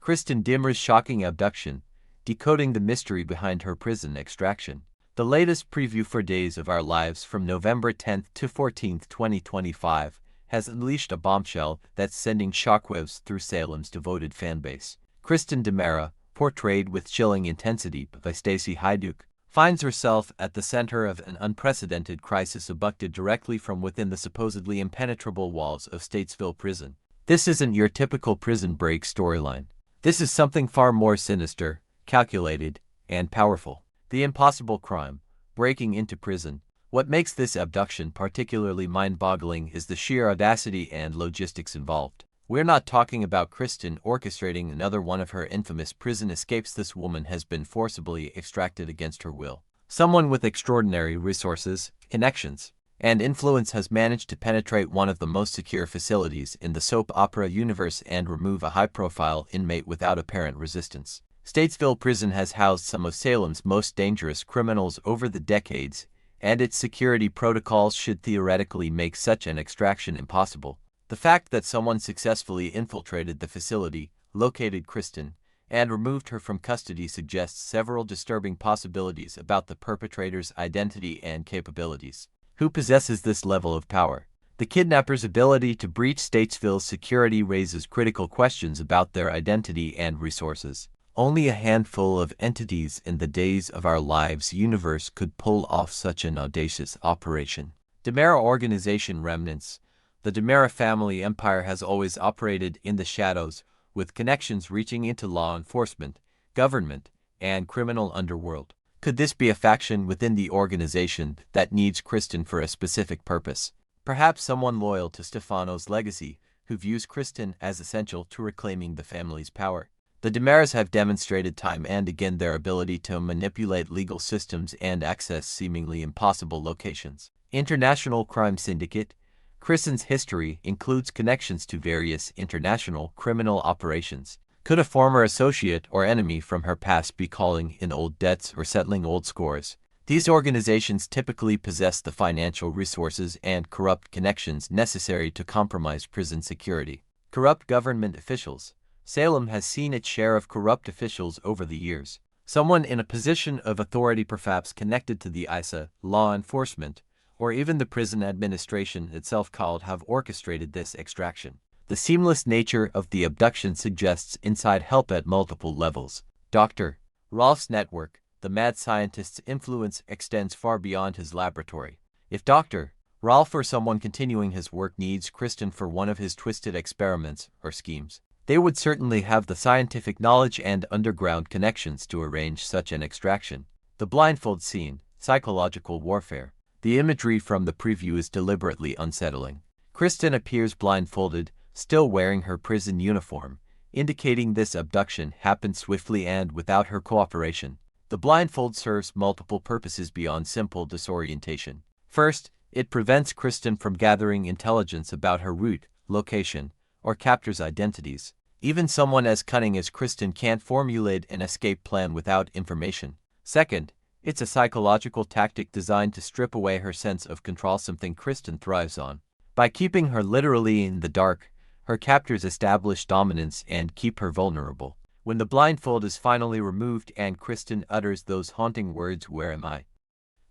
Kristen Dimmer's shocking abduction, decoding the mystery behind her prison extraction. The latest preview for Days of Our Lives from November 10th to 14th, 2025, has unleashed a bombshell that's sending shockwaves through Salem's devoted fanbase. Kristen Dimmer, portrayed with chilling intensity by Stacey Hyduke, finds herself at the center of an unprecedented crisis abducted directly from within the supposedly impenetrable walls of Statesville prison. This isn't your typical prison break storyline. This is something far more sinister, calculated, and powerful. The impossible crime, breaking into prison. What makes this abduction particularly mind-boggling is the sheer audacity and logistics involved. We're not talking about Kristen orchestrating another one of her infamous prison escapes. This woman has been forcibly extracted against her will. Someone with extraordinary resources, connections, and influence has managed to penetrate one of the most secure facilities in the soap opera universe and remove a high-profile inmate without apparent resistance. Statesville Prison has housed some of Salem's most dangerous criminals over the decades, and its security protocols should theoretically make such an extraction impossible. The fact that someone successfully infiltrated the facility, located Kristen, and removed her from custody suggests several disturbing possibilities about the perpetrator's identity and capabilities. Who possesses this level of power? The kidnapper's ability to breach Statesville's security raises critical questions about their identity and resources. Only a handful of entities in the Days of Our Lives universe could pull off such an audacious operation. Dimmer Organization remnants. The Dimmer family empire has always operated in the shadows, with connections reaching into law enforcement, government, and criminal underworld. Could this be a faction within the organization that needs Kristen for a specific purpose? Perhaps someone loyal to Stefano's legacy, who views Kristen as essential to reclaiming the family's power. The Dimmers have demonstrated time and again their ability to manipulate legal systems and access seemingly impossible locations. International crime syndicate. Kristen's history includes connections to various international criminal operations. Could a former associate or enemy from her past be calling in old debts or settling old scores? These organizations typically possess the financial resources and corrupt connections necessary to compromise prison security. Corrupt government officials. Salem has seen its share of corrupt officials over the years. Someone in a position of authority, perhaps connected to the ISA, law enforcement, or even the prison administration itself, could have orchestrated this extraction. The seamless nature of the abduction suggests inside help at multiple levels. Dr. Rolf's network. The mad scientist's influence extends far beyond his laboratory. If Dr. Rolf or someone continuing his work needs Kristen for one of his twisted experiments or schemes, they would certainly have the scientific knowledge and underground connections to arrange such an extraction. The blindfold scene. Psychological warfare. The imagery from the preview is deliberately unsettling. Kristen appears blindfolded, still wearing her prison uniform, indicating this abduction happened swiftly and without her cooperation. The blindfold serves multiple purposes beyond simple disorientation. First, it prevents Kristen from gathering intelligence about her route, location, or captor's identities. Even someone as cunning as Kristen can't formulate an escape plan without information. Second, it's a psychological tactic designed to strip away her sense of control, something Kristen thrives on. By keeping her literally in the dark, her captors establish dominance and keep her vulnerable. When the blindfold is finally removed and Kristen utters those haunting words, "Where am I?"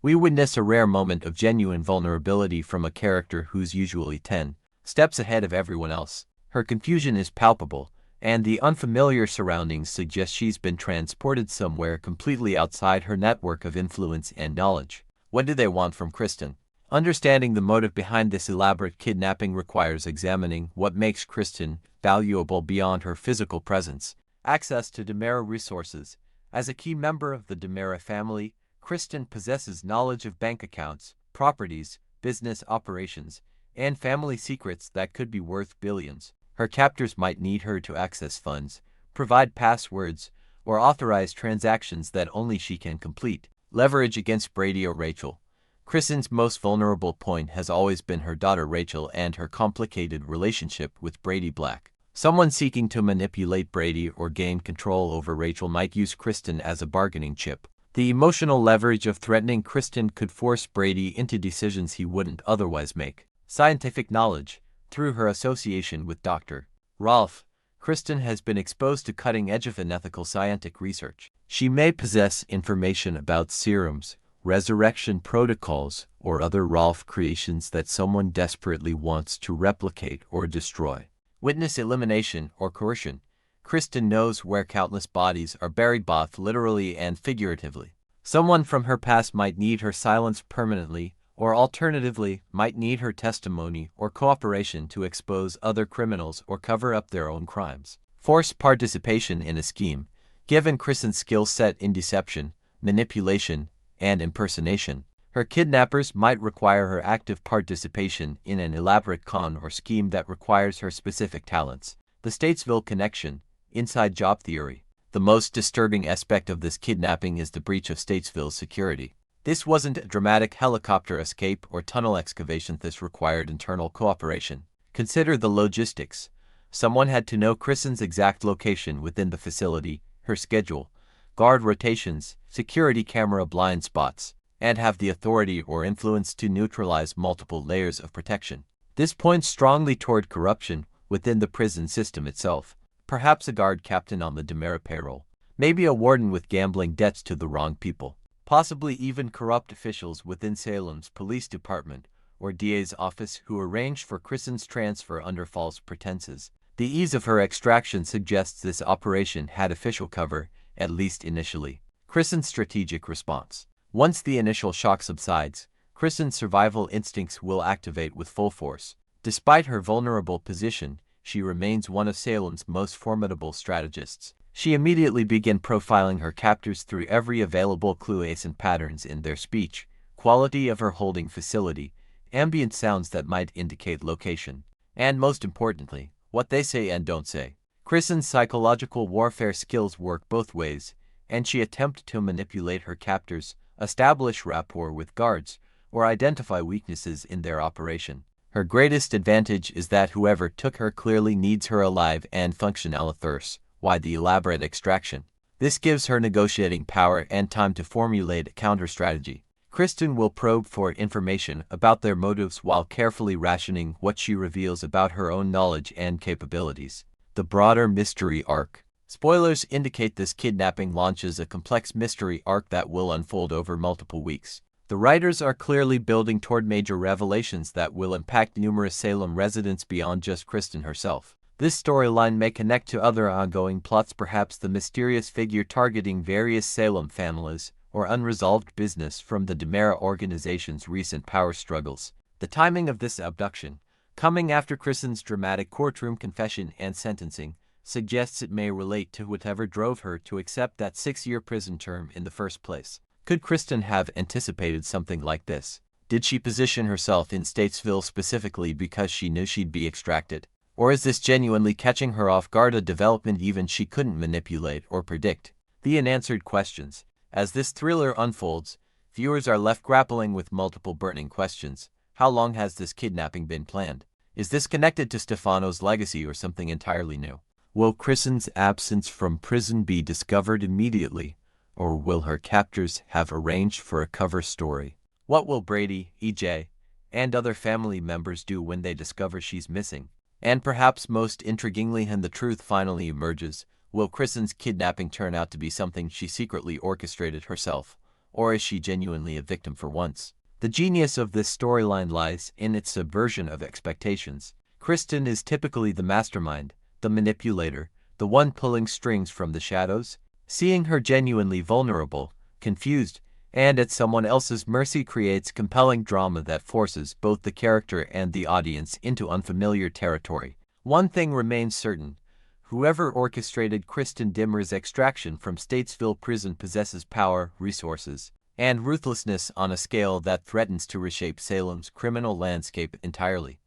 we witness a rare moment of genuine vulnerability from a character who's usually 10 steps ahead of everyone else. Her confusion is palpable, and the unfamiliar surroundings suggest she's been transported somewhere completely outside her network of influence and knowledge. What do they want from Kristen? Understanding the motive behind this elaborate kidnapping requires examining what makes Kristen valuable beyond her physical presence. Access to Dimmer resources. As a key member of the Dimmer family, Kristen possesses knowledge of bank accounts, properties, business operations, and family secrets that could be worth billions. Her captors might need her to access funds, provide passwords, or authorize transactions that only she can complete. Leverage against Brady or Rachel. Kristen's most vulnerable point has always been her daughter Rachel and her complicated relationship with Brady Black. Someone seeking to manipulate Brady or gain control over Rachel might use Kristen as a bargaining chip. The emotional leverage of threatening Kristen could force Brady into decisions he wouldn't otherwise make. Scientific knowledge. Through her association with Dr. Rolf, Kristen has been exposed to cutting-edge of unethical scientific research. She may possess information about serums, resurrection protocols, or other Rolf creations that someone desperately wants to replicate or destroy. Witness elimination or coercion. Kristen knows where countless bodies are buried both literally and figuratively. Someone from her past might need her silence permanently, or alternatively, might need her testimony or cooperation to expose other criminals or cover up their own crimes. Forced participation in a scheme. Given Kristen's skill set in deception, manipulation, and impersonation, her kidnappers might require her active participation in an elaborate con or scheme that requires her specific talents. The Statesville connection. Inside job theory. The most disturbing aspect of this kidnapping is the breach of Statesville's security. This wasn't a dramatic helicopter escape or tunnel excavation. This required internal cooperation. Consider the logistics. Someone had to know Kristen's exact location within the facility, her schedule, guard rotations, security camera blind spots, and have the authority or influence to neutralize multiple layers of protection. This points strongly toward corruption within the prison system itself. Perhaps a guard captain on the demerit payroll. Maybe a warden with gambling debts to the wrong people. Possibly even corrupt officials within Salem's police department or DA's office who arranged for Kristen's transfer under false pretenses. The ease of her extraction suggests this operation had official cover, at least initially. Kristen's strategic response. Once the initial shock subsides, Kristen's survival instincts will activate with full force. Despite her vulnerable position, she remains one of Salem's most formidable strategists. She immediately began profiling her captors through every available clue and patterns in their speech, quality of her holding facility, ambient sounds that might indicate location, and most importantly, what they say and don't say. Kristen's psychological warfare skills work both ways, and she attempted to manipulate her captors, establish rapport with guards, or identify weaknesses in their operation. Her greatest advantage is that whoever took her clearly needs her alive and functional first. Why the elaborate extraction? This gives her negotiating power and time to formulate a counter-strategy. Kristen will probe for information about their motives while carefully rationing what she reveals about her own knowledge and capabilities. The broader mystery arc. Spoilers indicate this kidnapping launches a complex mystery arc that will unfold over multiple weeks. The writers are clearly building toward major revelations that will impact numerous Salem residents beyond just Kristen herself. This storyline may connect to other ongoing plots, perhaps the mysterious figure targeting various Salem families, or unresolved business from the Demera organization's recent power struggles. The timing of this abduction, coming after Kristen's dramatic courtroom confession and sentencing, suggests it may relate to whatever drove her to accept that 6-year prison term in the first place. Could Kristen have anticipated something like this? Did she position herself in Statesville specifically because she knew she'd be extracted? Or is this genuinely catching her off guard, a development even she couldn't manipulate or predict? The unanswered questions. As this thriller unfolds, viewers are left grappling with multiple burning questions. How long has this kidnapping been planned? Is this connected to Stefano's legacy or something entirely new? Will Kristen's absence from prison be discovered immediately, or will her captors have arranged for a cover story? What will Brady, EJ, and other family members do when they discover she's missing? And perhaps most intriguingly, when the truth finally emerges, will Kristen's kidnapping turn out to be something she secretly orchestrated herself, or is she genuinely a victim for once? The genius of this storyline lies in its subversion of expectations. Kristen is typically the mastermind, the manipulator, the one pulling strings from the shadows. Seeing her genuinely vulnerable, confused, and at someone else's mercy creates compelling drama that forces both the character and the audience into unfamiliar territory. One thing remains certain. Whoever orchestrated Kristen Dimmer's extraction from Statesville prison possesses power, resources, and ruthlessness on a scale that threatens to reshape Salem's criminal landscape entirely.